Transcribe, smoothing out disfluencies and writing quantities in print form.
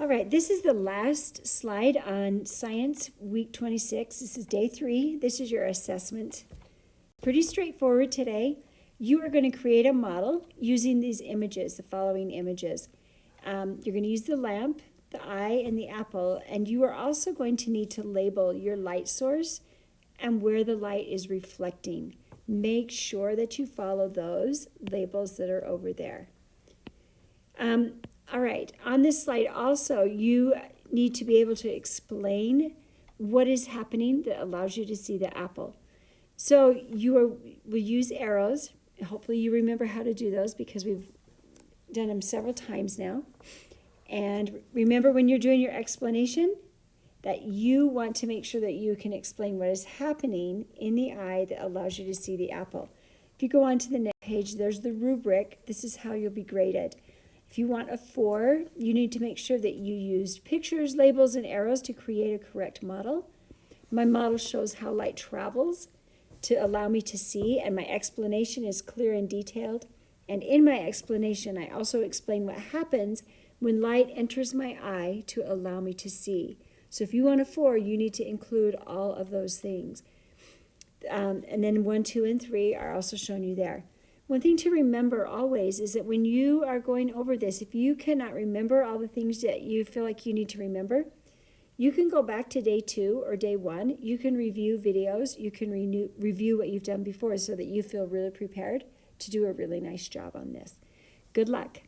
All right, this is the last slide on Science Week 26. This is day 3. This is your assessment. Pretty straightforward today. You are going to create a model using these images, the following images. You're going to use the lamp, the eye, and the apple, and you are also going to need to label your light source and where the light is reflecting. Make sure that you follow those labels that are over there. All right, on this slide also, you need to be able to explain what is happening that allows you to see the apple. So will use arrows. Hopefully you remember how to do those because we've done them several times now. And remember when you're doing your explanation that you want to make sure that you can explain what is happening in the eye that allows you to see the apple. If you go on to the next page, there's the rubric. This is how you'll be graded. If you want a 4, you need to make sure that you used pictures, labels, and arrows to create a correct model. My model shows how light travels to allow me to see, and my explanation is clear and detailed. And in my explanation, I also explain what happens when light enters my eye to allow me to see. So if you want a 4, you need to include all of those things. And then 1, 2, and 3 are also shown you there. One thing to remember always is that when you are going over this, if you cannot remember all the things that you feel like you need to remember, you can go back to day 2 or day 1. You can review videos. You can review what you've done before so that you feel really prepared to do a really nice job on this. Good luck.